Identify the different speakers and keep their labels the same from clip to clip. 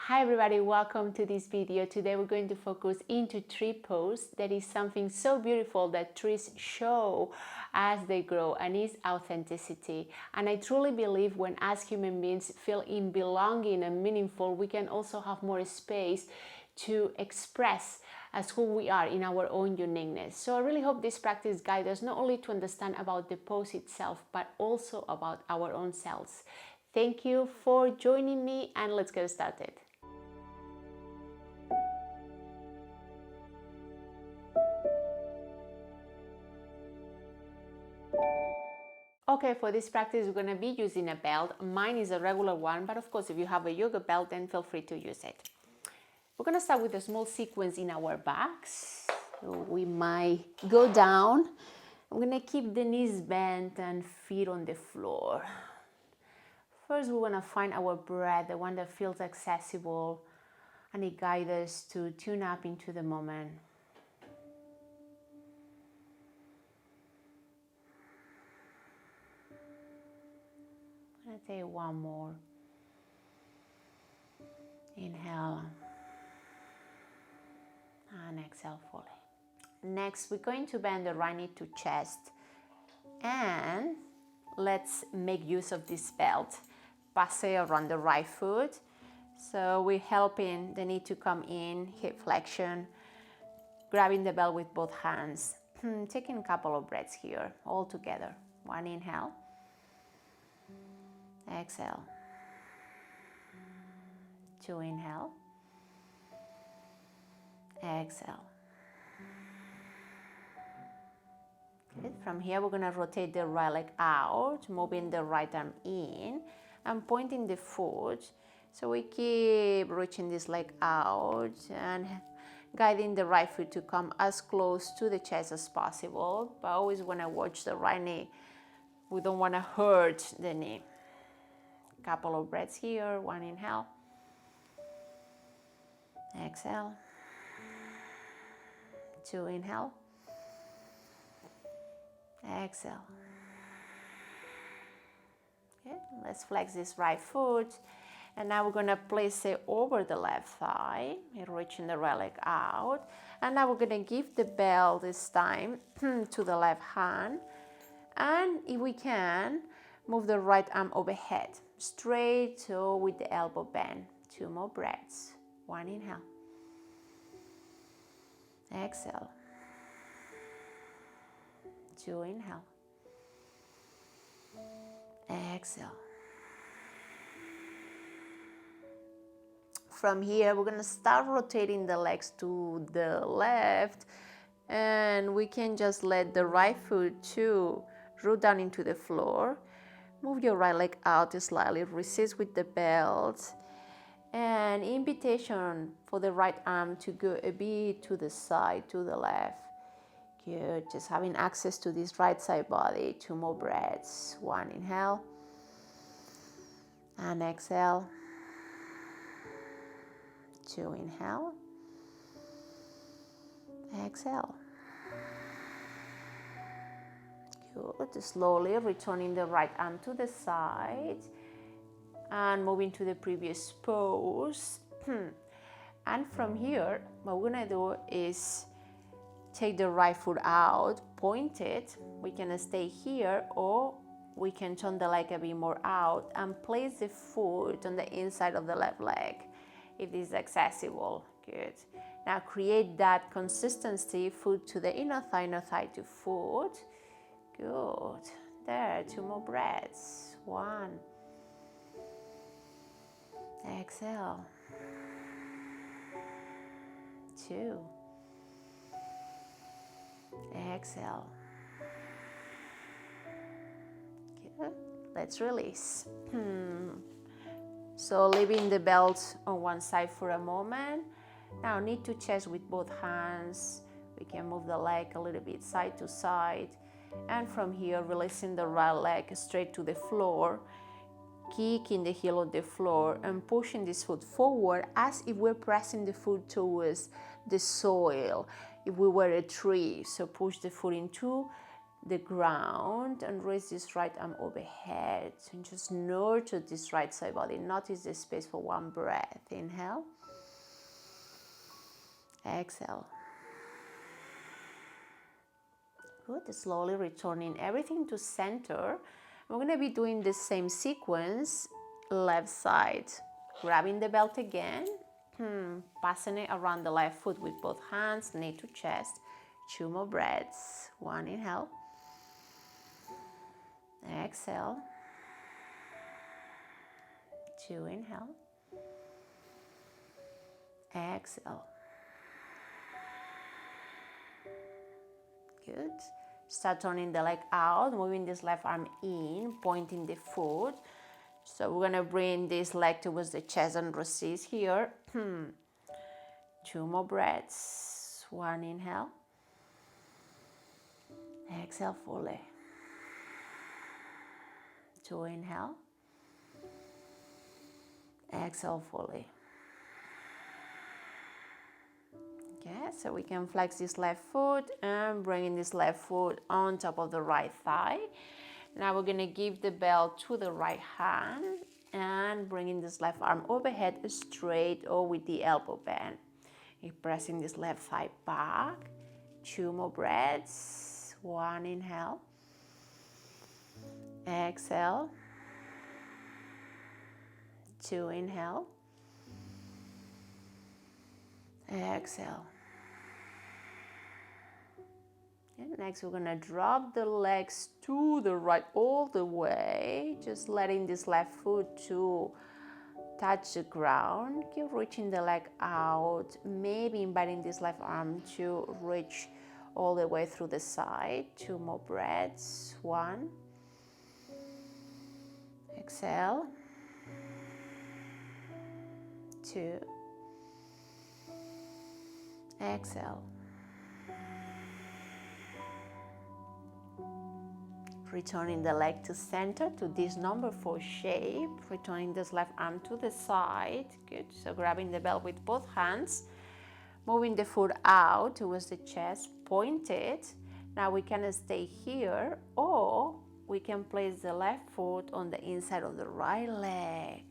Speaker 1: Hi everybody, welcome to this video. Today we're going to focus into tree pose. That is something so beautiful that trees show as they grow, and is authenticity. And I truly believe when as human beings feel in belonging and meaningful, we can also have more space to express as who we are in our own uniqueness. So I really hope this practice guides us not only to understand about the pose itself, but also about our own selves. Thank you for joining me, and let's get started. Okay, for this practice, we're going to be using a belt. Mine is a regular one, but of course, if you have a yoga belt, then feel free to use it. We're going to start with a small sequence in our backs. So we might go down. I'm going to keep the knees bent and feet on the floor. First, we want to find our breath, the one that feels accessible, and it guides us to tune up into the moment. I'm going to take one more. Inhale and exhale fully. Next, we're going to bend the right knee to chest, and let's make use of this belt. Passe around the right foot. So we're helping the knee to come in, hip flexion, grabbing the belt with both hands. Taking a couple of breaths here, all together. One inhale. Exhale. Two inhale. Exhale. Good. From here, we're going to rotate the right leg out, moving the right arm in and pointing the foot. So we keep reaching this leg out and guiding the right foot to come as close to the chest as possible. But always want to watch the right knee. We don't want to hurt the knee. Couple of breaths here. One inhale. Exhale. Two inhale. Exhale. Okay, let's flex this right foot. And now we're going to place it over the left thigh, reaching the right leg out. And now we're going to give the belt this time to the left hand. And if we can, move the right arm overhead, straight or with the elbow bent. Two more breaths. One inhale. Exhale. Two inhale. Exhale. From here, we're going to start rotating the legs to the left, and we can just let the right foot to root down into the floor. Move your right leg out slightly, resist with the belt, and invitation for the right arm to go a bit to the side, to the left. Good, just having access to this right side body. Two more breaths. One inhale and exhale. Two inhale. Exhale. Good. Slowly returning the right arm to the side and moving to the previous pose. And from here, what we're gonna do is take the right foot out, point it. We can stay here, or we can turn the leg a bit more out and place the foot on the inside of the left leg, if this is accessible. Good. Now create that consistency, foot to the inner thigh to foot. Good. There, two more breaths. One. Exhale. Two. Exhale. Good. Let's release. So leaving the belt on one side for a moment. Now knee to chest with both hands. We can move the leg a little bit side to side. And from here, releasing the right leg straight to the floor. Kicking the heel on the floor and pushing this foot forward as if we're pressing the foot towards the soil. If we were a tree, so push the foot into the ground and raise this right arm overhead and just nurture this right side body. Notice the space for one breath. Inhale. Exhale. Good. Slowly returning everything to center. We're going to be doing the same sequence, left side. Grabbing the belt again, passing it around the left foot with both hands, knee to chest. 2 more breaths. 1 inhale. Exhale. 2 inhale. Exhale. Good. Start turning the leg out, moving this left arm in, pointing the foot. So we're gonna bring this leg towards the chest and resist here. 2 more breaths. 1 inhale. Exhale fully. 2 inhale. Exhale fully. Okay, so we can flex this left foot and bringing this left foot on top of the right thigh. Now we're gonna give the belt to the right hand and bringing this left arm overhead straight or with the elbow bend. You're pressing this left thigh back. 2 more breaths. 1 inhale. Exhale. 2 inhale. Exhale. And next we're gonna drop the legs to the right all the way, just letting this left foot to touch the ground. Keep reaching the leg out, maybe inviting this left arm to reach all the way through the side. 2 more breaths. 1. Exhale. 2. Exhale. Returning the leg to center to this number 4 shape. Returning this left arm to the side. Good. So grabbing the belt with both hands. Moving the foot out towards the chest, pointed. Now we can stay here or we can place the left foot on the inside of the right leg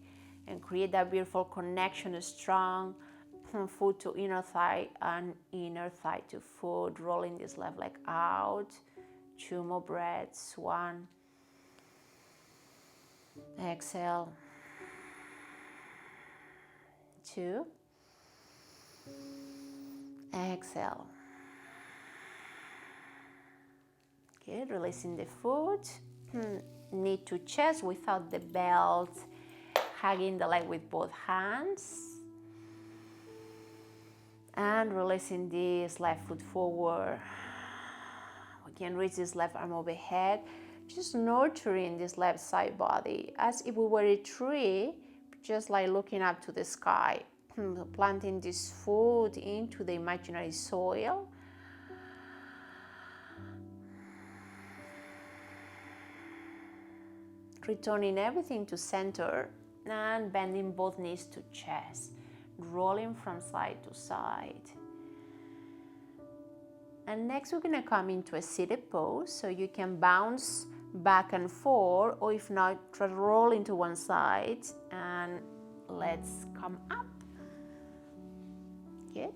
Speaker 1: and create that beautiful connection, strong foot to inner thigh and inner thigh to foot. Rolling this left leg out. 2 more breaths. 1. Exhale. 2. Exhale. Good. Releasing the foot. Knee to chest without the belt. Hugging the leg with both hands. And releasing this left foot forward. We can reach this left arm overhead. Just nurturing this left side body as if we were a tree, just like looking up to the sky. Planting this foot into the imaginary soil. Returning everything to center and bending both knees to chest. Rolling from side to side. And next we're going to come into a seated pose, so you can bounce back and forth, or if not, try to roll into one side and let's come up. Good.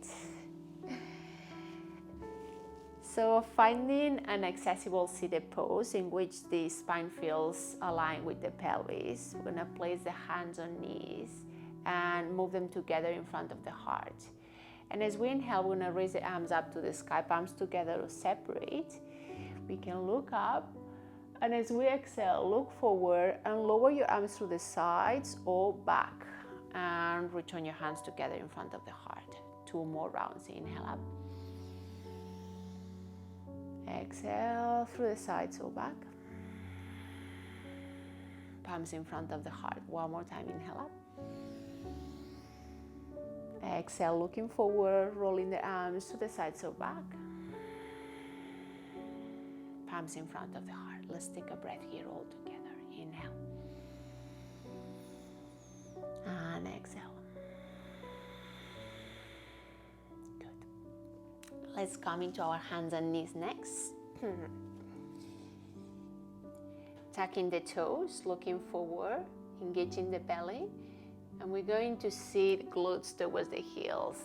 Speaker 1: So finding an accessible seated pose in which the spine feels aligned with the pelvis, we're going to place the hands on knees and move them together in front of the heart. And as we inhale, we're gonna raise the arms up to the sky, palms together or separate. We can look up, and as we exhale, look forward and lower your arms to the sides or back, and return your hands together in front of the heart. 2 more rounds. Inhale up. Exhale through the sides or back. Palms in front of the heart. 1 more time. Inhale up. Exhale, looking forward, rolling the arms to the sides or back. Palms in front of the heart. Let's take a breath here all together. Inhale. And exhale. Good. Let's come into our hands and knees next. Tucking the toes, looking forward, engaging the belly, and we're going to sit glutes towards the heels.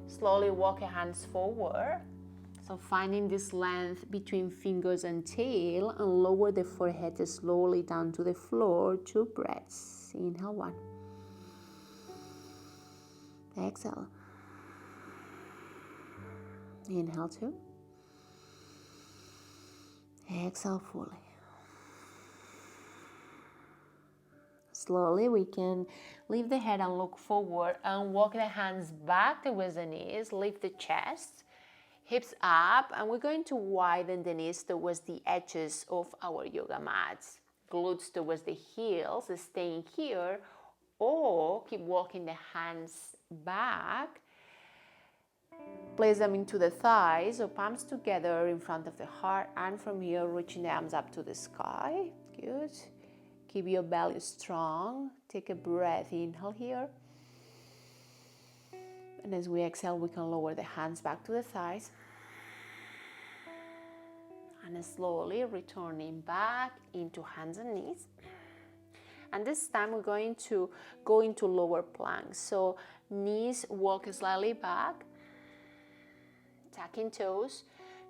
Speaker 1: Slowly walk your hands forward. So finding this length between fingers and tail, and lower the forehead slowly down to the floor. 2 breaths. Inhale 1. Exhale. Inhale 2. Exhale fully. Slowly we can lift the head and look forward and walk the hands back towards the knees. Lift the chest, hips up, and we're going to widen the knees towards the edges of our yoga mats. Glutes towards the heels, staying here, or keep walking the hands back. Place them into the thighs, so palms together in front of the heart, and from here reaching the arms up to the sky. Good. Keep your belly strong. Take a breath. Inhale here. And as we exhale, we can lower the hands back to the thighs. And slowly returning back into hands and knees. And this time we're going to go into lower plank. So knees walk slightly back. Tucking toes.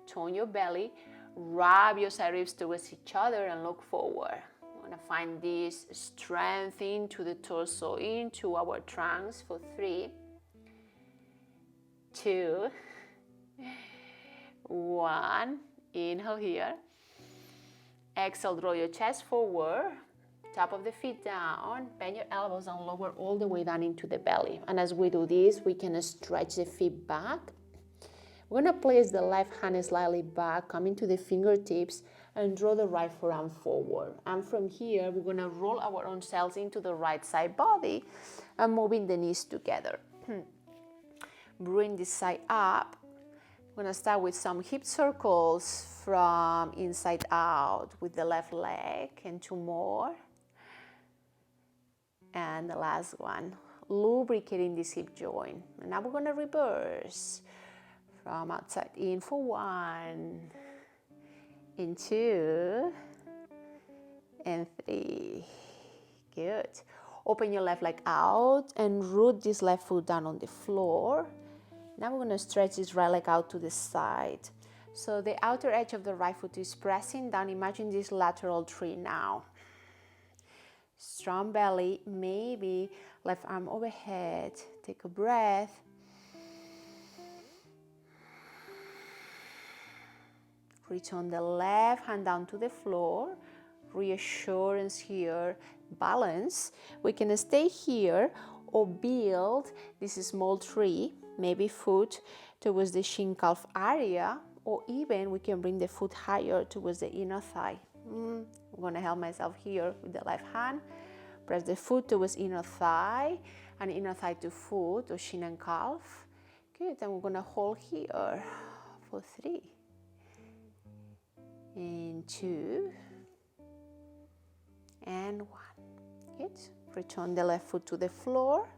Speaker 1: Tone your belly. Wrap your side ribs towards each other and look forward. We're going to find this strength into the torso, into our trunks for 3, 2, 1. Inhale here. Exhale, draw your chest forward. Top of the feet down. Bend your elbows and lower all the way down into the belly. And as we do this, we can stretch the feet back. We're going to place the left hand slightly back, coming to the fingertips, and draw the right forearm forward. And from here, we're going to roll our own selves into the right side body and moving the knees together. Bring this side up. We're going to start with some hip circles from inside out with the left leg, and 2 more. And the last one, lubricating this hip joint. And now we're going to reverse. From outside in for 1, and 2, and 3. Good. Open your left leg out and root this left foot down on the floor. Now we're going to stretch this right leg out to the side. So the outer edge of the right foot is pressing down. Imagine this lateral tree now. Strong belly, maybe left arm overhead. Take a breath. Reach on the left hand down to the floor. Reassurance here. Balance. We can stay here or build this small tree, maybe foot towards the shin calf area, or even we can bring the foot higher towards the inner thigh. I'm going to help myself here with the left hand. Press the foot towards inner thigh, and inner thigh to foot or shin and calf. Good. And we're going to hold here for 3. And 2, and 1. Good. Return the left foot to the floor.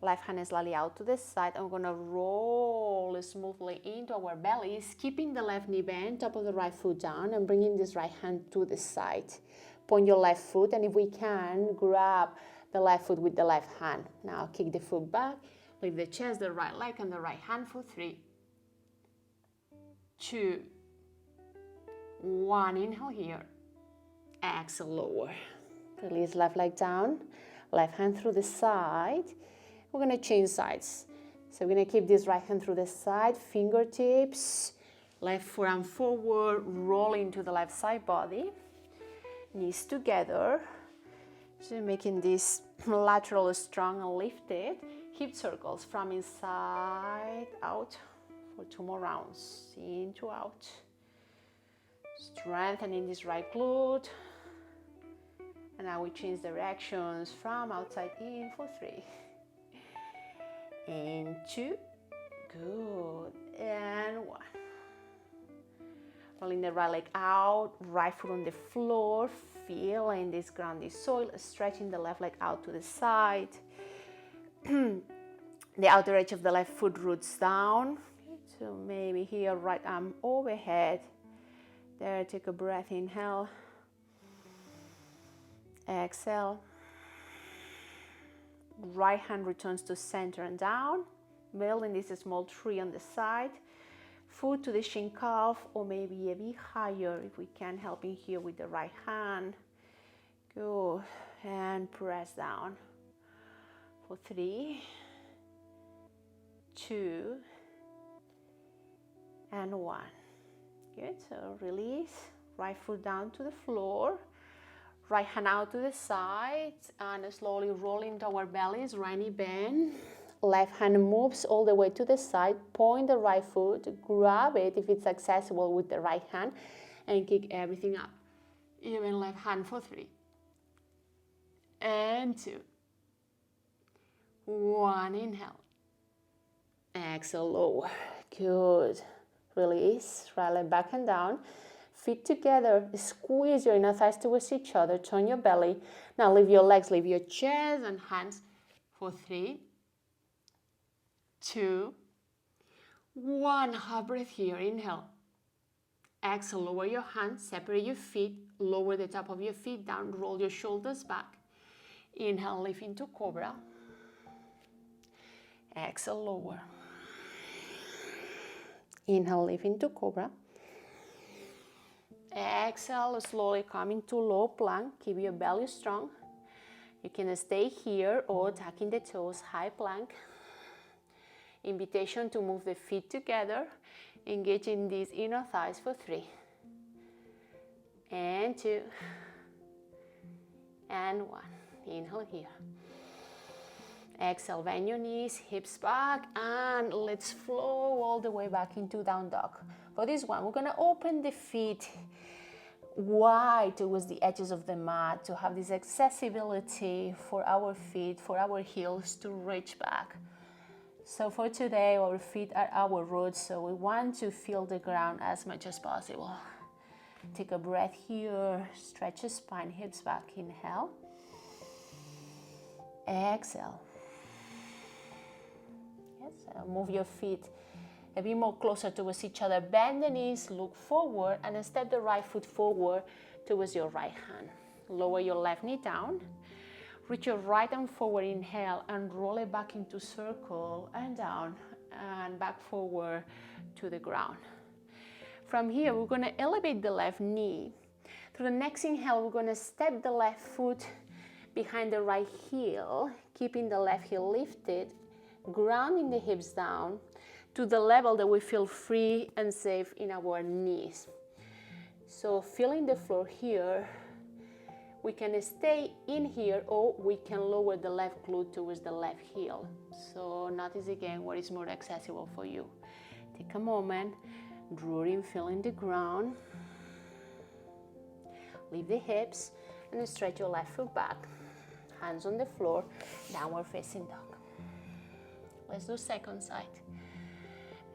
Speaker 1: Left hand slightly out to the side. I'm going to roll smoothly into our bellies, keeping the left knee bent, top of the right foot down, and bringing this right hand to the side. Point your left foot, and if we can, grab the left foot with the left hand. Now kick the foot back, lift the chest, the right leg, and the right hand for 3, 2, 1. Inhale here. Exhale, lower. Release left leg down. Left hand through the side. We're going to change sides. So we're going to keep this right hand through the side. Fingertips. Left forearm forward. Roll into the left side body. Knees together. So making this lateral strong and lifted. Hip circles from inside out for 2 more rounds. In to out. Strengthening this right glute. And now we change directions from outside in for 3. And 2. Good. And 1. Rolling the right leg out, right foot on the floor, feeling this grounded soil, stretching the left leg out to the side. The outer edge of the left foot roots down. So maybe here, right arm overhead. There, take a breath, inhale. Exhale. Right hand returns to center and down, building this small tree on the side. Foot to the shin calf, or maybe a bit higher if we can, helping here with the right hand. Good. And press down for 3, 2, and 1. Good. So release. Right foot down to the floor. Right hand out to the side and slowly rolling to our bellies, right knee bend. Left hand moves all the way to the side. Point the right foot, grab it if it's accessible with the right hand, and kick everything up. Even left hand for 3. And 2. 1, inhale. Exhale, lower. Good. Release, right back and down. Feet together, squeeze your inner thighs towards each other, turn your belly. Now leave your legs, leave your chest and hands for 3, 2, 1. Half breath here, inhale. Exhale, lower your hands, separate your feet, lower the top of your feet down, roll your shoulders back. Inhale, lift into cobra. Exhale, lower. Inhale, lift into cobra. Exhale, slowly coming to low plank. Keep your belly strong. You can stay here or tucking the toes, high plank. Invitation to move the feet together, engaging these inner thighs for 3, and 2, and 1. Inhale here. Exhale, bend your knees, hips back, and let's flow all the way back into down dog. For this one, we're gonna open the feet wide towards the edges of the mat to have this accessibility for our feet, for our heels to reach back. So for today, our feet are our roots, so we want to feel the ground as much as possible. Take a breath here, stretch your spine, hips back, inhale. Exhale. Yes, move your feet a bit more closer towards each other. Bend the knees, look forward, and then step the right foot forward towards your right hand. Lower your left knee down. Reach your right arm forward, inhale, and roll it back into circle and down and back forward to the ground. From here, we're going to elevate the left knee. Through the next inhale, we're going to step the left foot behind the right heel, keeping the left heel lifted, grounding the hips down to the level that we feel free and safe in our knees. So feeling the floor here, we can stay in here or we can lower the left glute towards the left heel. So notice again what is more accessible for you. Take a moment, rooting, feeling the ground. Leave the hips and stretch your left foot back. Hands on the floor, downward facing dog. Let's do second side.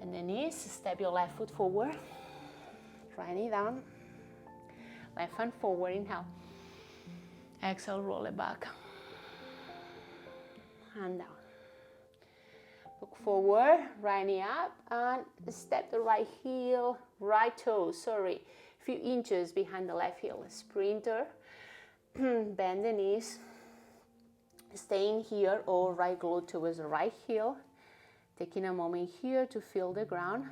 Speaker 1: And the knees, step your left foot forward. Right knee down. Left hand forward, inhale. Exhale, roll it back. Hand down. Look forward, right knee up, and step the right heel, right toe, few inches behind the left heel. Sprinter, bend the knees. Staying here or right glute towards the right heel. Taking a moment here to feel the ground.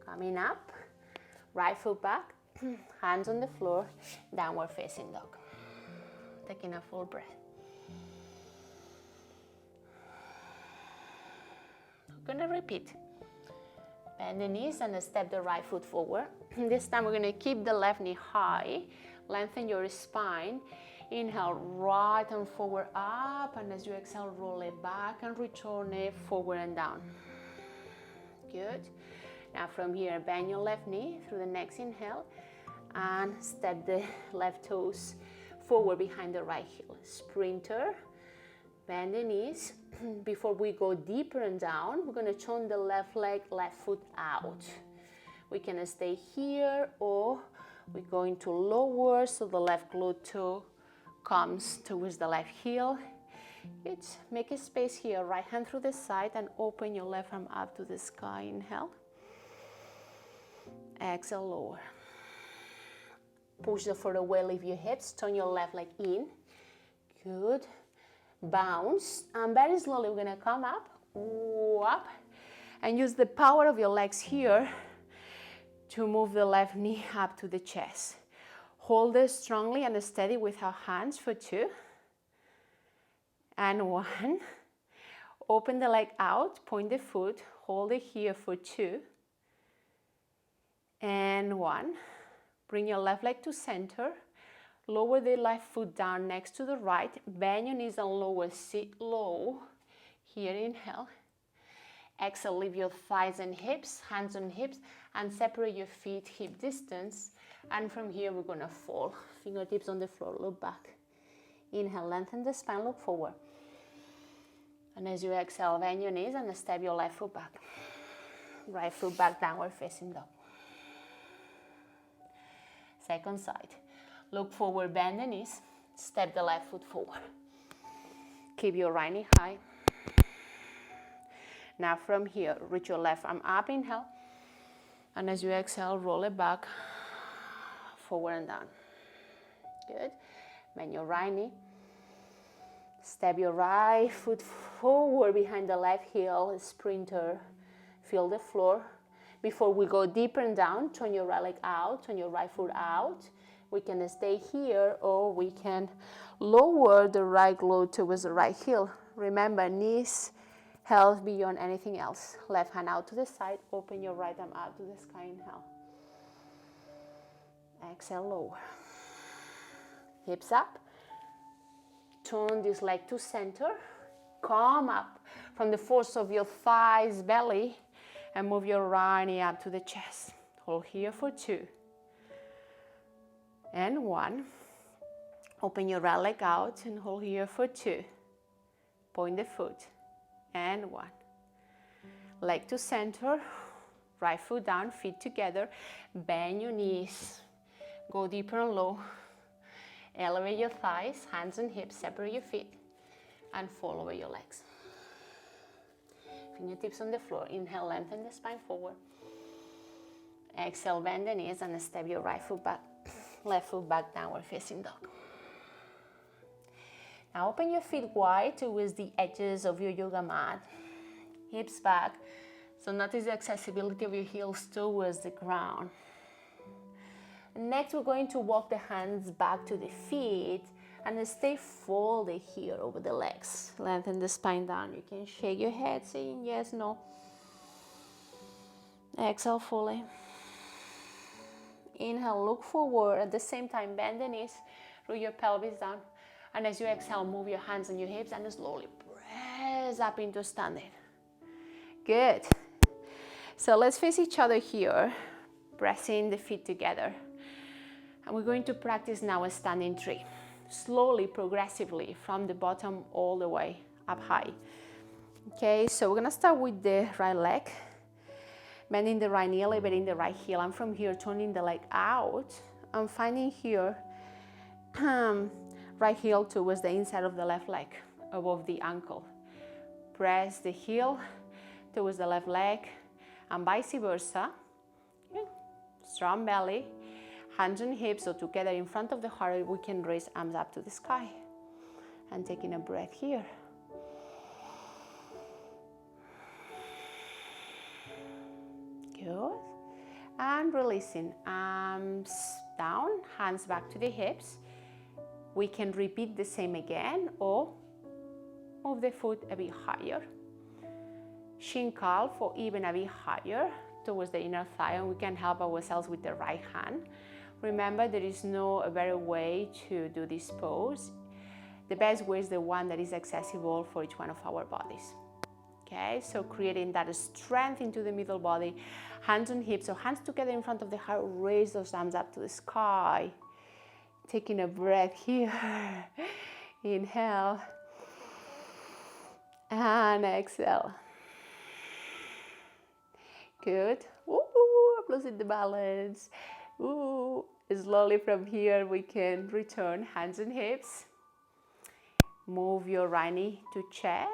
Speaker 1: Coming up, right foot back, hands on the floor, downward facing dog. Taking a full breath. We're gonna repeat. Bend the knees and step the right foot forward. This time we're gonna keep the left knee high, lengthen your spine. Inhale, right arm forward up, and as you exhale, roll it back and return it forward and down. Good. Now from here, bend your left knee through the next inhale and step the left toes forward behind the right heel. Sprinter, bend the knees. Before we go deeper and down, we're going to turn the left leg, left foot out. We can stay here or we're going to lower so the left glute toe comes towards the left heel. Good. Make a space here, right hand through the side and open your left arm up to the sky. Inhale. Exhale, lower. Push the foot away, lift your hips, turn your left leg in. Good. Bounce, and very slowly we're gonna come up, and use the power of your legs here to move the left knee up to the chest. Hold it strongly and steady with our hands for 2. And 1. Open the leg out, point the foot, hold it here for 2. And 1. Bring your left leg to center. Lower the left foot down next to the right. Bend your knees and lower, sit low. Here, inhale. Exhale, lift your thighs and hips, hands on hips, and separate your feet hip distance. And from here, we're gonna fall. Fingertips on the floor, look back. Inhale, lengthen the spine, look forward. And as you exhale, bend your knees and step your left foot back. Right foot back, downward facing dog. Second side. Look forward, bend the knees, step the left foot forward. Keep your right knee high. Now from here, reach your left arm up, inhale. And as you exhale, roll it back, forward and down. Good. Bend your right knee. Step your right foot forward behind the left heel, sprinter. Feel the floor. Before we go deeper and down, turn your right leg out, turn your right foot out. We can stay here, or we can lower the right glute towards the right heel. Remember, knees held beyond anything else. Left hand out to the side, open your right arm out to the sky, inhale. Exhale, lower. Hips up. Turn this leg to center. Come up from the force of your thighs, belly, and move your right knee up to the chest. Hold here for 2. And 1. Open your right leg out and hold here for 2. Point the foot. And 1. Leg to center. Right foot down, feet together. Bend your knees. Go deeper and low. Elevate your thighs, hands and hips, separate your feet, and fall over your legs. Fingertips on the floor. Inhale, lengthen the spine forward. Exhale, bend the knees and step your right foot back, left foot back, downward facing dog. Now open your feet wide towards the edges of your yoga mat. Hips back. So notice the accessibility of your heels towards the ground. Next, we're going to walk the hands back to the feet and stay folded here over the legs. Lengthen the spine down. You can shake your head saying yes, no. Exhale fully. Inhale, look forward. At the same time, bend the knees, roll your pelvis down. And as you exhale, move your hands and your hips and slowly press up into standing. Good. So let's face each other here, pressing the feet together. And we're going to practice now a standing tree. Slowly, progressively, from the bottom all the way up high. Okay, so we're gonna start with the right leg. Bending the right knee, elevating the right heel. And from here, turning the leg out. I'm finding here, right heel towards the inside of the left leg, above the ankle. Press the heel towards the left leg, and vice versa. Okay. Strong belly. Hands and hips, so together in front of the heart, we can raise arms up to the sky. And taking a breath here. Good. And releasing, arms down, hands back to the hips. We can repeat the same again, or move the foot a bit higher. Shin curl for even a bit higher towards the inner thigh, and we can help ourselves with the right hand. Remember, there is no better way to do this pose. The best way is the one that is accessible for each one of our bodies. Okay, so creating that strength into the middle body, hands on hips, so hands together in front of the heart, raise those arms up to the sky. Taking a breath here. Inhale. And exhale. Good. Ooh, losing the balance. Ooh. Slowly from here, we can return hands and hips. Move your right knee to chest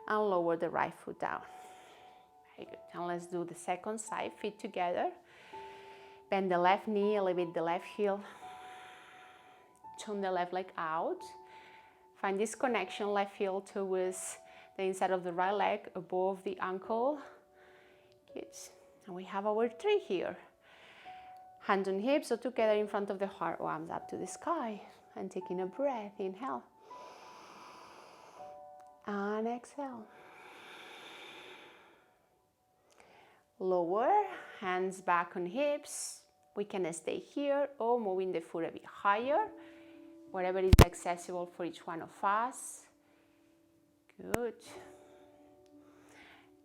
Speaker 1: and lower the right foot down. Very good. And let's do the second side, feet together. Bend the left knee, elevate the left heel. Turn the left leg out. Find this connection, left heel towards the inside of the right leg, above the ankle. Good. And we have our tree here. Hands on hips or together in front of the heart, arms up to the sky. And taking a breath, inhale. And exhale. Lower, hands back on hips. We can stay here or moving the foot a bit higher, whatever is accessible for each one of us. Good.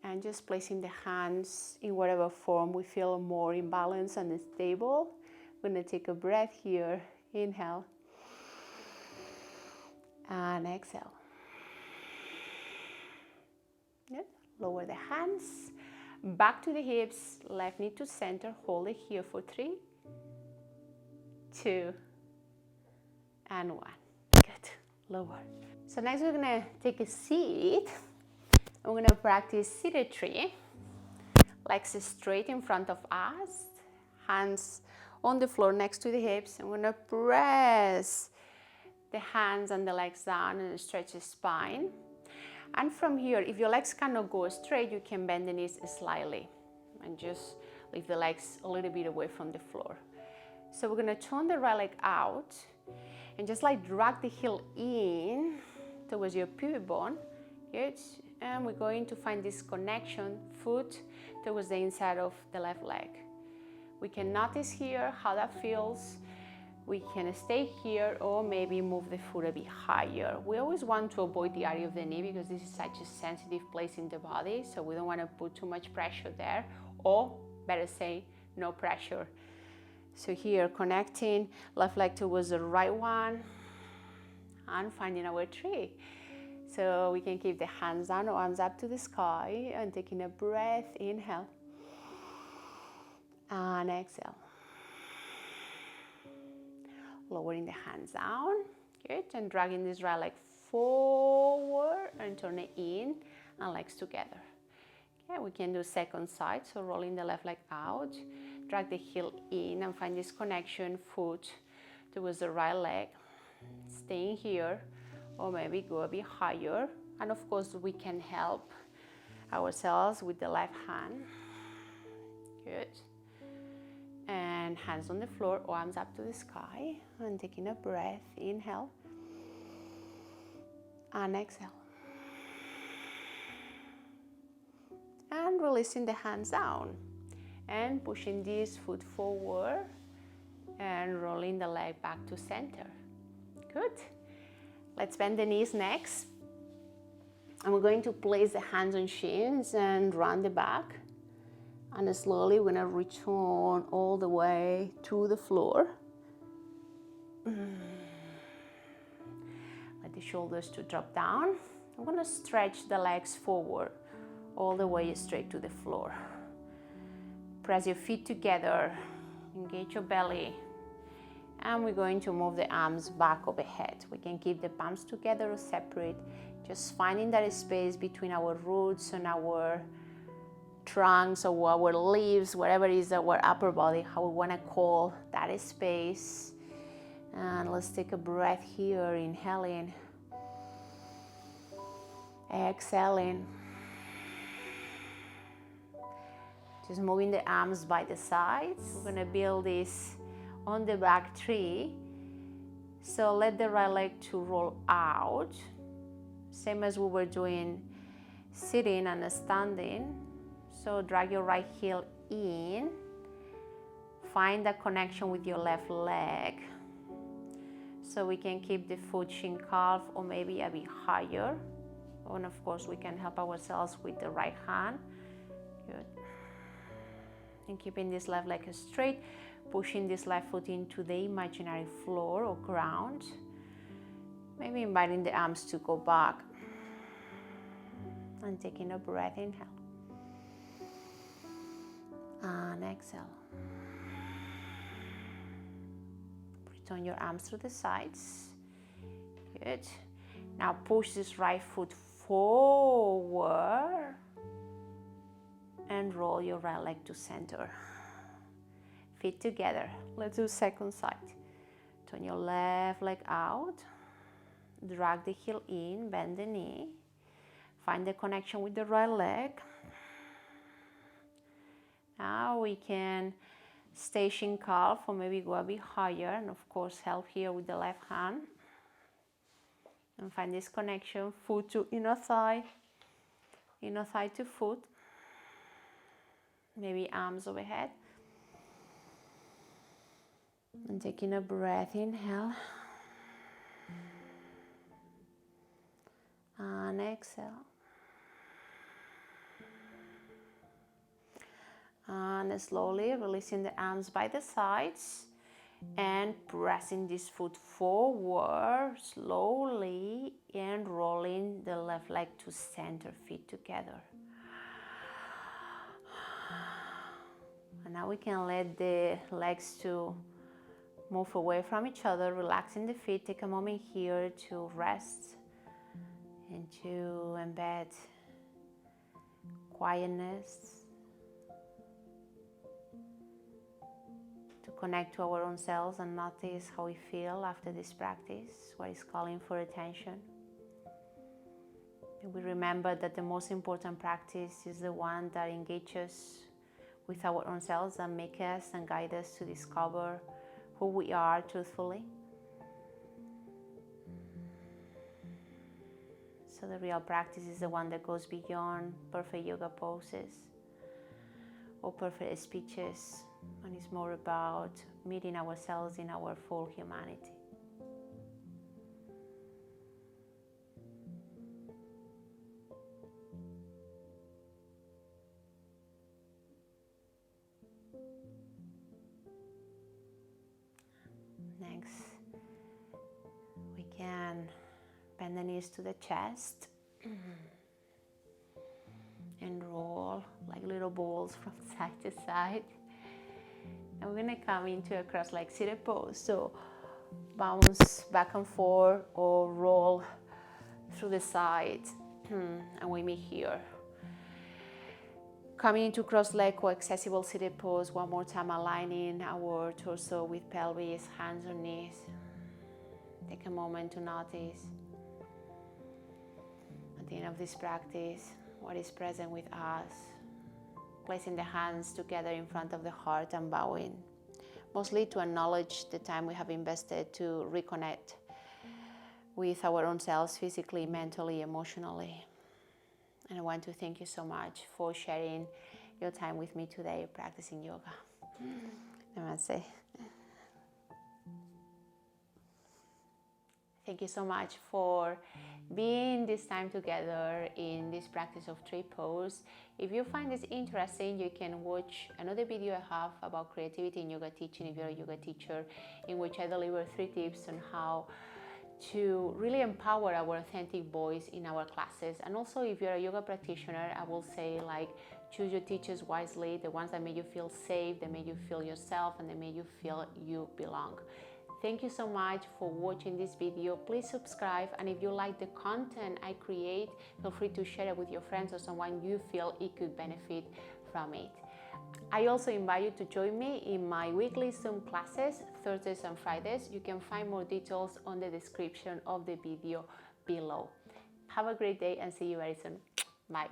Speaker 1: And just placing the hands in whatever form we feel more in balance and stable. We're going to take a breath here. Inhale. And exhale. Good. Lower the hands. Back to the hips. Left knee to center. Hold it here for 3, 2, and 1. Good. Lower. So next we're going to take a seat. We're going to practice seated tree. Legs straight in front of us. Hands on the floor next to the hips. I'm going to press the hands and the legs down and stretch the spine. And from here, if your legs cannot go straight, you can bend the knees slightly and just lift the legs a little bit away from the floor. So we're going to turn the right leg out and just like drag the heel in towards your pivot bone. Good. And we're going to find this connection, foot towards the inside of the left leg. We can notice here how that feels. We can stay here or maybe move the foot a bit higher. We always want to avoid the area of the knee because this is such a sensitive place in the body, so we don't want to put too much pressure there, or better say, no pressure. So here, connecting left leg towards the right one and finding our tree. So we can keep the hands down or arms up to the sky and taking a breath, inhale and exhale. Lowering the hands down, good, and dragging this right leg forward and turn it in and legs together. Okay, we can do second side, so rolling the left leg out, drag the heel in and find this connection, foot towards the right leg, staying here, or maybe go a bit higher. And of course, we can help ourselves with the left hand. Good. And hands on the floor, arms up to the sky, and taking a breath, inhale and exhale. And releasing the hands down and pushing this foot forward and rolling the leg back to center. Good. Let's bend the knees next. And we're going to place the hands on shins and round the back. And slowly we're going to return all the way to the floor. Let the shoulders to drop down. I'm going to stretch the legs forward all the way straight to the floor. Press your feet together. Engage your belly. And we're going to move the arms back overhead. We can keep the palms together or separate. Just finding that space between our roots and our trunks or our leaves, whatever it is our upper body, how we want to call that space. And let's take a breath here, inhaling, exhaling. Just moving the arms by the sides. We're going to build this on the back tree. So let the right leg to roll out, same as we were doing sitting and standing. So drag your right heel in, find that connection with your left leg. So we can keep the foot shin calf or maybe a bit higher. And of course we can help ourselves with the right hand. Good. And keeping this left leg straight, pushing this left foot into the imaginary floor or ground. Maybe inviting the arms to go back. And taking a breath, inhale. And exhale. Return your arms to the sides. Good. Now push this right foot forward and roll your right leg to center. feet together. Let's do second side. Turn your left leg out, drag the heel in, bend the knee, find the connection with the right leg. Now we can station calf or maybe go a bit higher, and of course help here with the left hand. And find this connection, foot to inner thigh to foot. Maybe arms overhead. And taking a breath, inhale. And exhale. And slowly releasing the arms by the sides and pressing this foot forward slowly and rolling the left leg to center, feet together. And now we can let the legs to move away from each other, relaxing the feet. Take a moment here to rest and to embed quietness, to connect to our own selves and notice how we feel after this practice, what is calling for attention. And we remember that the most important practice is the one that engages with our own selves and make us and guide us to discover who we are truthfully. So the real practice is the one that goes beyond perfect yoga poses or perfect speeches, and is more about meeting ourselves in our full humanity. Next, we can bend the knees to the chest and roll like little balls from side to side. And we're going to come into a cross-legged seated pose. So bounce back and forth or roll through the sides and we meet here. Coming into cross-leg or accessible seated pose one more time, aligning our torso with pelvis, hands or knees. Take a moment to notice at the end of this practice what is present with us. Placing the hands together in front of the heart and bowing, mostly to acknowledge the time we have invested to reconnect with our own selves physically, mentally, emotionally. And I want to thank you so much for sharing your time with me today practicing yoga. Namaste. Thank you so much for being this time together in this practice of tree pose. If you find this interesting, you can watch another video I have about creativity in yoga teaching if you're a yoga teacher, in which I deliver 3 tips on how to really empower our authentic voice in our classes. And also if you're a yoga practitioner, I will say like choose your teachers wisely, the ones that make you feel safe, that make you feel yourself, and that make you feel you belong. Thank you so much for watching this video. Please subscribe, and if you like the content I create, feel free to share it with your friends or someone you feel it could benefit from it. I also invite you to join me in my weekly Zoom classes, Thursdays and Fridays. You can find more details on the description of the video below. Have a great day and see you very soon. Bye.